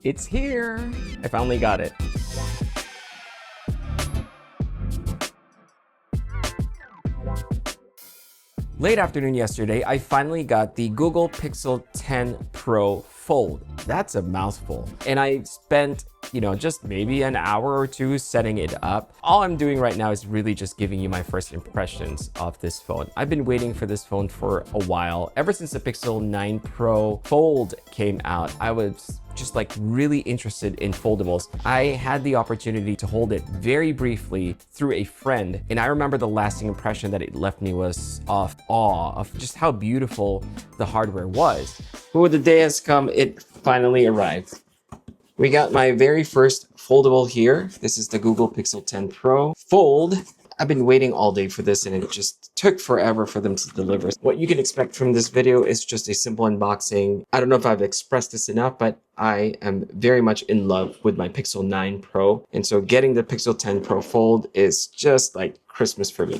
It's here. I finally got it. Late afternoon yesterday, I finally got the Google Pixel 10 Pro Fold. That's a mouthful. And I spent, just maybe an hour or two setting it up. All I'm doing right now is really just giving you my first impressions of this phone. I've been waiting for this phone for a while. Ever since the Pixel 9 Pro Fold came out, I was just like really interested in foldables. I had the opportunity to hold it very briefly through a friend, and I remember the lasting impression that it left me was of awe of just how beautiful the hardware was. But when the day has come, it finally arrived. We got my very first foldable here. This is the Google Pixel 10 Pro Fold. I've been waiting all day for this, and it just took forever for them to deliver. What you can expect from this video is just a simple unboxing. I don't know if I've expressed this enough, but I am very much in love with my Pixel 9 Pro. And so getting the Pixel 10 Pro Fold is just like Christmas for me.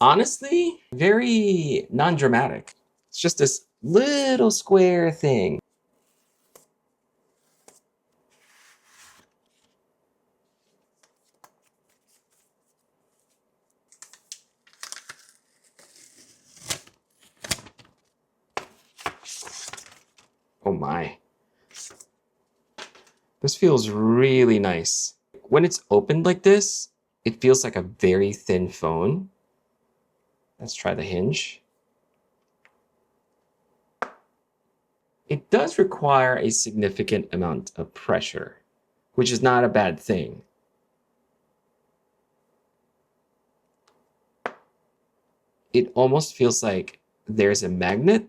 Honestly, very non-dramatic. It's just this little square thing. Oh my. This feels really nice. When it's opened like this, it feels like a very thin phone. Let's try the hinge. It does require a significant amount of pressure, which is not a bad thing. It almost feels like there's a magnet,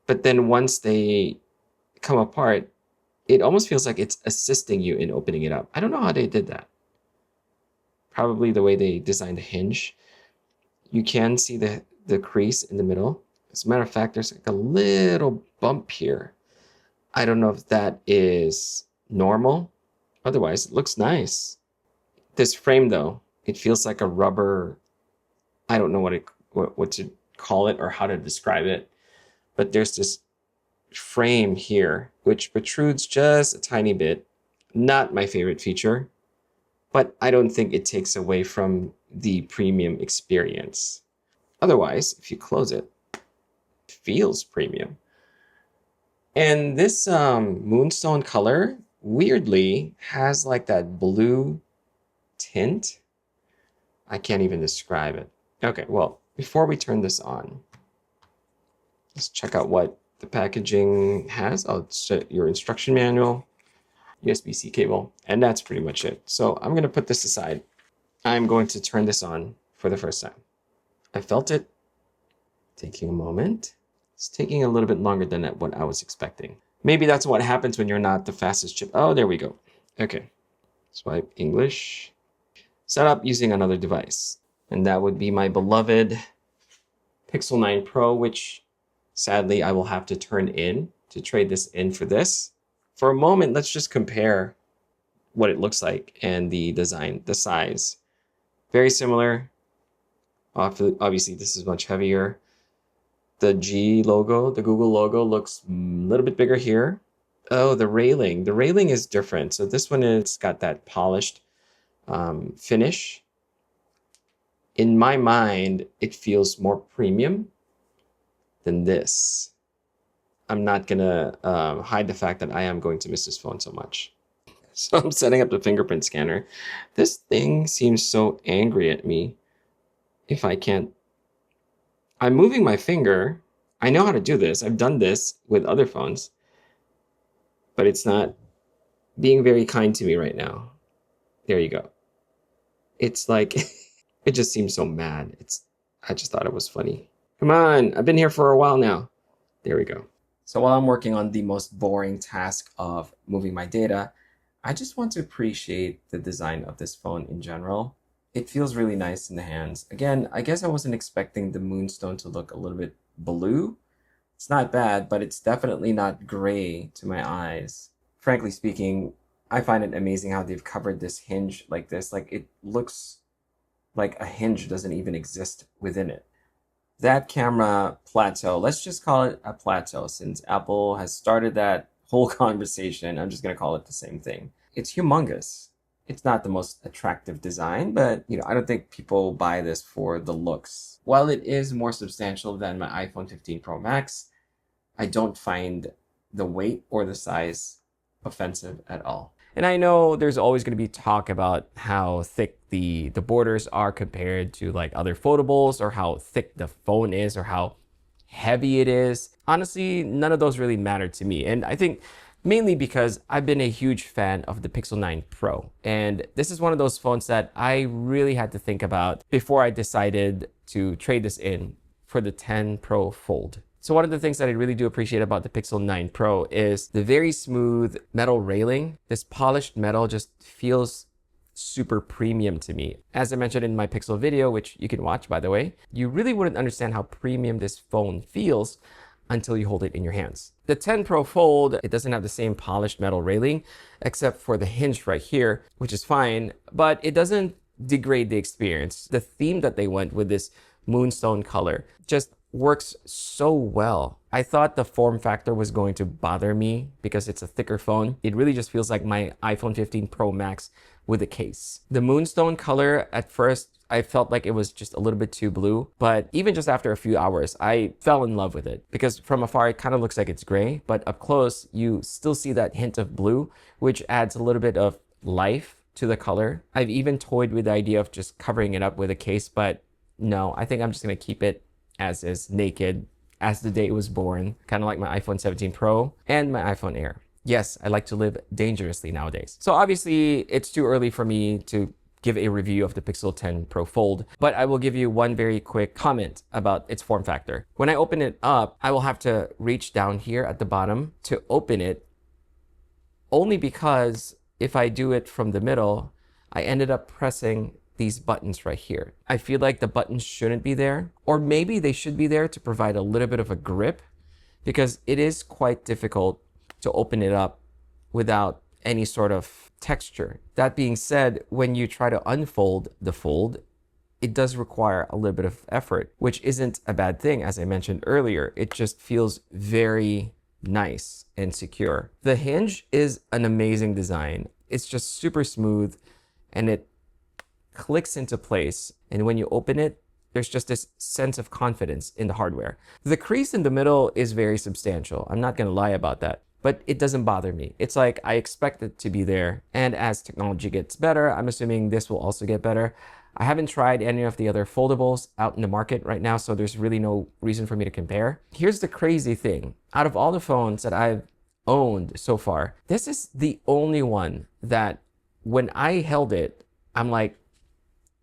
but then once they come apart, it almost feels like it's assisting you in opening it up. I don't know how they did that. Probably the way they designed the hinge. You can see the crease in the middle. As a matter of fact, there's like a little bump here. I don't know if that is normal. Otherwise, it looks nice. This frame though, it feels like a rubber, I don't know what to call it or how to describe it, but there's this frame here which protrudes just a tiny bit. Not my favorite feature, but I don't think it takes away from the premium experience. Otherwise, if you close it, it feels premium. And this moonstone color weirdly has like that blue tint. I can't even describe it. Okay, well, before we turn this on, let's check out what the packaging has. Oh, it's your instruction manual, USB-C cable, and that's pretty much it. So I'm going to put this aside. I'm going to turn this on for the first time. I felt it taking a moment. It's taking a little bit longer than what I was expecting. Maybe that's what happens when you're not the fastest chip. Oh, there we go. Okay. Swipe English. Set up using another device. And that would be my beloved Pixel 9 Pro, which sadly I will have to turn in to trade this in for this. For a moment, let's just compare what it looks like and the design, the size. Very similar. Obviously, this is much heavier. The G logo, the Google logo, looks a little bit bigger here. Oh, the railing. The railing is different. So this one is got that polished finish. In my mind, it feels more premium than this. I'm not gonna hide the fact that I am going to miss this phone so much. So I'm setting up the fingerprint scanner. This thing seems so angry at me. If I can't, I'm moving my finger. I know how to do this. I've done this with other phones, but it's not being very kind to me right now. There you go. It's like, it just seems so mad. I just thought it was funny. Come on, I've been here for a while now. There we go. So while I'm working on the most boring task of moving my data, I just want to appreciate the design of this phone in general. It feels really nice in the hands. Again, I guess I wasn't expecting the moonstone to look a little bit blue. It's not bad, but it's definitely not gray to my eyes. Frankly speaking, I find it amazing how they've covered this hinge like this. Like, it looks like a hinge doesn't even exist within it. that camera plateau, let's just call it a plateau since Apple has started that whole conversation. I'm just going to call it the same thing. It's humongous. It's not the most attractive design, but I don't think people buy this for the looks. While it is more substantial than my iPhone 15 Pro Max, I don't find the weight or the size offensive at all. And I know there's always going to be talk about how thick the borders are compared to like other foldables, or how thick the phone is, or how heavy it is. Honestly, none of those really matter to me. And I think mainly because I've been a huge fan of the Pixel 9 Pro. And this is one of those phones that I really had to think about before I decided to trade this in for the 10 Pro Fold. So one of the things that I really do appreciate about the Pixel 9 Pro is the very smooth metal railing. This polished metal just feels super premium to me. As I mentioned in my Pixel video, which you can watch by the way, you really wouldn't understand how premium this phone feels until you hold it in your hands. The 10 Pro Fold, it doesn't have the same polished metal railing except for the hinge right here, which is fine, but it doesn't degrade the experience. The theme that they went with, this moonstone color, just works so well. I thought the form factor was going to bother me because it's a thicker phone. It really just feels like my iPhone 15 Pro Max with a case. The moonstone color, at first, I felt like it was just a little bit too blue, but even just after a few hours, I fell in love with it because from afar, it kind of looks like it's gray, but up close, you still see that hint of blue, which adds a little bit of life to the color. I've even toyed with the idea of just covering it up with a case, but no, I think I'm just gonna keep it as is, naked, as the day it was born, kind of like my iPhone 17 Pro and my iPhone Air. Yes, I like to live dangerously nowadays. So obviously, it's too early for me to give a review of the Pixel 10 Pro Fold, but I will give you one very quick comment about its form factor. When I open it up, I will have to reach down here at the bottom to open it, only because if I do it from the middle, I ended up pressing these buttons right here. I feel like the buttons shouldn't be there, or maybe they should be there to provide a little bit of a grip, because it is quite difficult to open it up without any sort of texture. That being said, when you try to unfold the fold, it does require a little bit of effort, which isn't a bad thing. As I mentioned earlier, it just feels very nice and secure. The hinge is an amazing design. It's just super smooth and it clicks into place, and when you open it, there's just this sense of confidence in the hardware. The crease in the middle is very substantial. I'm not gonna lie about that, but it doesn't bother me. It's like I expect it to be there, and as technology gets better, I'm assuming this will also get better. I haven't tried any of the other foldables out in the market right now, so there's really no reason for me to compare. Here's the crazy thing. Out of all the phones that I've owned so far, this is the only one that when I held it, I'm like,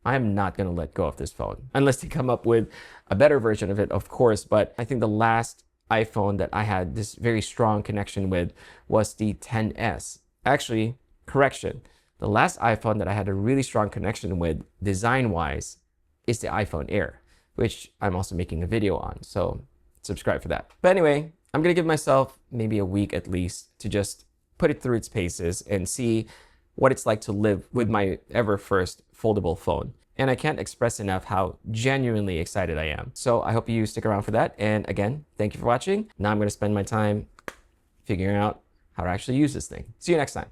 I'm not going to let go of this phone unless they come up with a better version of it, of course. But I think the last iPhone that I had this very strong connection with was the XS. Actually, correction. The last iPhone that I had a really strong connection with design-wise is the iPhone Air, which I'm also making a video on. So subscribe for that. But anyway, I'm going to give myself maybe a week at least to just put it through its paces and see what it's like to live with my ever first foldable phone. And I can't express enough how genuinely excited I am. So I hope you stick around for that. And again, thank you for watching. Now I'm going to spend my time figuring out how to actually use this thing. See you next time.